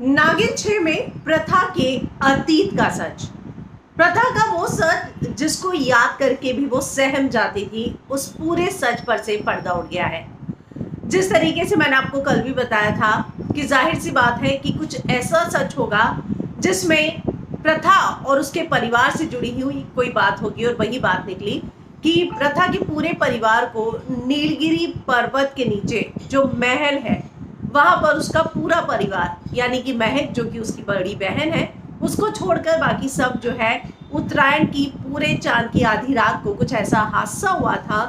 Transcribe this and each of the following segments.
नागिन 6 में प्रथा के अतीत का सच। प्रथा का वो सच जिसको याद करके भी वो सहम जाती थी, उस पूरे सच पर से पर्दा उठ गया है। जिस तरीके से मैंने आपको कल भी बताया था कि जाहिर सी बात है कि कुछ ऐसा सच होगा जिसमें प्रथा और उसके परिवार से जुड़ी हुई कोई बात होगी, और वही बात निकली कि प्रथा के पूरे परिवार को नीलगिरी पर्वत के नीचे जो महल है वहां पर उसका पूरा परिवार, यानी कि महक जो कि उसकी बड़ी बहन है, उसको छोड़कर बाकी सब जो है उत्तरायण की पूरे चांद की आधी रात को कुछ ऐसा हादसा हुआ था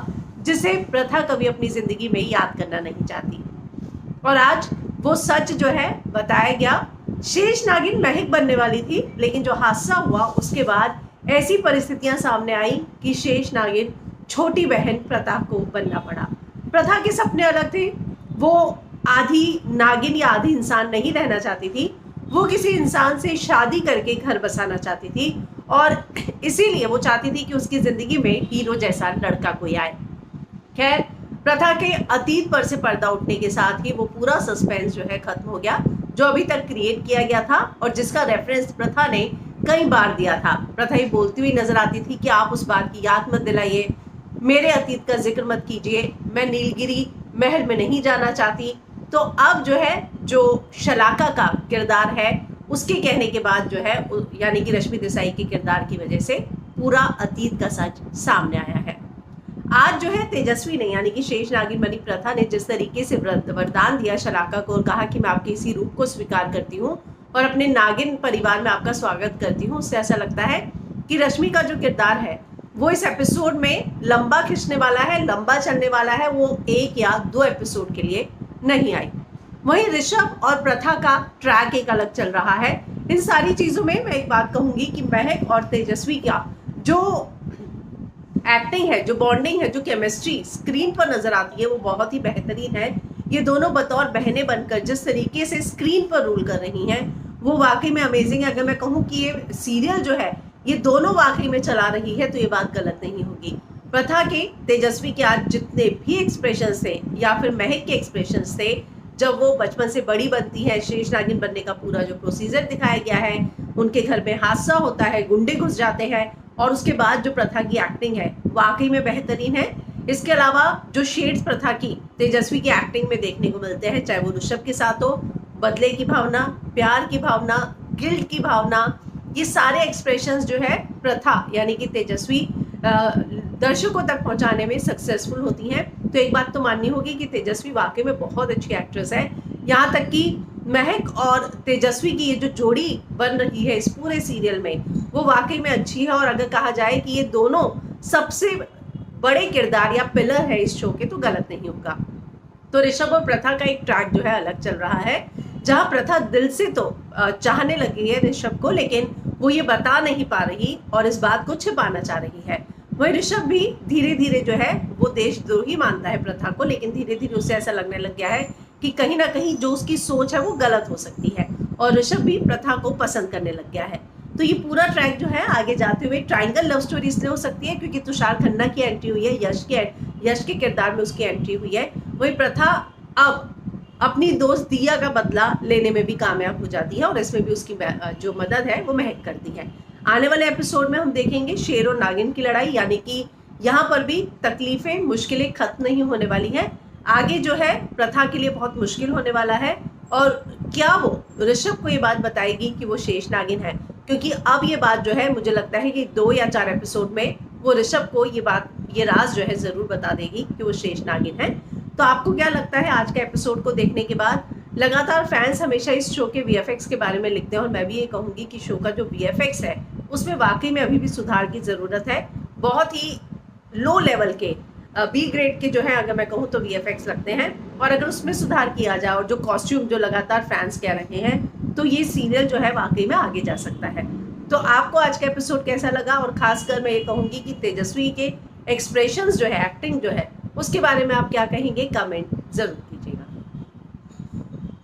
जिसे प्रथा कभी अपनी जिंदगी में याद करना नहीं चाहती। और आज वो सच जो है बताया गया। शेष नागिन महक बनने वाली थी, लेकिन जो हादसा हुआ उसके बाद ऐसी परिस्थितियां सामने आई कि शेष नागिन छोटी बहन प्रथा को बनना पड़ा। प्रथा के सपने अलग थे। वो आधी नागिन या आधी इंसान नहीं रहना चाहती थी। वो किसी इंसान से शादी करके घर बसाना चाहती थी, और इसीलिए वो चाहती थी कि उसकी जिंदगी में हीरो जैसा लड़का कोई आए। खैर, प्रथा के अतीत पर से पर्दा उठने के साथ ही वो पूरा सस्पेंस जो है खत्म हो गया, जो अभी तक क्रिएट किया गया था और जिसका रेफरेंस प्रथा ने कई बार दिया था। प्रथा ही बोलती हुई नजर आती थी कि आप उस बात की याद मत दिलाइए, मेरे अतीत का जिक्र मत कीजिए, मैं नीलगिरी महल में नहीं जाना चाहती। तो अब जो है, जो शलाका का किरदार है, उसके कहने के बाद जो है, यानी कि रश्मि देसाई के किरदार की वजह से पूरा अतीत का सच सामने आया है। आज जो है तेजस्वी ने, यानी कि शेष नागिन बनी प्रथा ने जिस तरीके से वरदान दिया शलाका को और कहा कि मैं आपके इसी रूप को स्वीकार करती हूँ और अपने नागिन परिवार में आपका स्वागत करती हूँ, उससे ऐसा लगता है कि रश्मि का जो किरदार है वो इस एपिसोड में लंबा खिंचने वाला है, लंबा चलने वाला है। वो 1 या 2 एपिसोड के लिए नहीं आई। वहीं ऋषभ और प्रथा का ट्रैक एक अलग चल रहा है। इन सारी चीजों में मैं एक बात कहूंगी कि महक और तेजस्वी का जो एक्टिंग है, जो बॉन्डिंग है, जो केमिस्ट्री स्क्रीन पर नजर आती है, वो बहुत ही बेहतरीन है। ये दोनों बतौर बहनें बनकर जिस तरीके से स्क्रीन पर रूल कर रही हैं, वो वाकई में अमेजिंग है। अगर मैं कहूँ कि ये सीरियल जो है ये दोनों वाकई में चला रही है, तो ये बात गलत नहीं होगी। प्रथा के, तेजस्वी के आज जितने भी एक्सप्रेशन थे या फिर महक के एक्सप्रेशन थे, जब वो बचपन से बड़ी बनती है, शेष नागिन बनने का पूरा जो प्रोसीजर दिखाया गया है, उनके घर में हादसा होता है, गुंडे घुस जाते हैं, और उसके बाद जो प्रथा की एक्टिंग है वाकई में बेहतरीन है। इसके अलावा जो शेड्स प्रथा की तेजस्वी की एक्टिंग में देखने को मिलते हैं, चाहे वो ऋषभ के साथ हो, बदले की भावना, प्यार की भावना, गिल्ट की भावना, ये सारे एक्सप्रेशंस जो है प्रथा यानी कि तेजस्वी दर्शकों तक पहुंचाने में सक्सेसफुल होती हैं। तो एक बात तो माननी होगी कि तेजस्वी वाकई में बहुत अच्छी एक्ट्रेस है। यहाँ तक कि महक और तेजस्वी की ये जो जोड़ी बन रही है इस पूरे सीरियल में, वो वाकई में अच्छी है। और अगर कहा जाए कि ये दोनों सबसे बड़े किरदार या पिलर है इस शो के, तो गलत नहीं होगा। तो ऋषभ और प्रथा का एक ट्रैक जो है अलग चल रहा है, जहां प्रथा दिल से तो चाहने लगी है ऋषभ को, लेकिन वो ये बता नहीं पा रही और इस बात को छिपाना चाह रही है। वही ऋषभ भी धीरे धीरे जो है वो देशद्रोही मानता है प्रथा को, लेकिन धीरे धीरे उसे ऐसा लगने लग गया है कि कहीं ना कहीं जो उसकी सोच है वो गलत हो सकती है, और ऋषभ भी प्रथा को पसंद करने लग गया है। तो ये पूरा ट्रैक जो है आगे जाते हुए ट्रायंगल लव स्टोरी इसलिए हो सकती है क्योंकि तुषार खन्ना की एंट्री हुई है, यश के किरदार में उसकी एंट्री हुई है। वही प्रथा अब अपनी दोस्त दिया का बदला लेने में भी कामयाब हो जाती है, और इसमें भी उसकी जो मदद है वो महक करती है। आने वाले एपिसोड में हम देखेंगे शेर और नागिन की लड़ाई, यानी कि यहाँ पर भी तकलीफें, मुश्किलें खत्म नहीं होने वाली हैं। आगे जो है प्रथा के लिए बहुत मुश्किल होने वाला है, और क्या वो ऋषभ को ये बात बताएगी कि वो शेष नागिन है, क्योंकि अब ये बात जो है मुझे लगता है कि 2 या 4 एपिसोड में वो ऋषभ को ये राज जो है जरूर बता देगी कि वो शेष नागिन है। तो आपको क्या लगता है आज का एपिसोड को देखने के बाद? लगातार फैंस हमेशा इस शो के वीएफएक्स के बारे में लिखते हैं, और मैं भी ये कहूंगी कि शो का जो वीएफएक्स है उसमें वाकई में अभी भी सुधार की जरूरत है। बहुत ही लो लेवल के बी ग्रेड के जो है, अगर मैं कहूँ तो वीएफएक्स लगते हैं, और अगर उसमें सुधार किया जाए और जो कॉस्ट्यूम जो लगातार फैंस कह रहे हैं, तो ये सीरियल जो है वाकई में आगे जा सकता है। तो आपको आज का एपिसोड कैसा लगा? और खासकर मैं ये कहूंगी कि तेजस्वी के एक्सप्रेशंस जो है, एक्टिंग जो है, उसके बारे में आप क्या कहेंगे? कमेंट जरूर।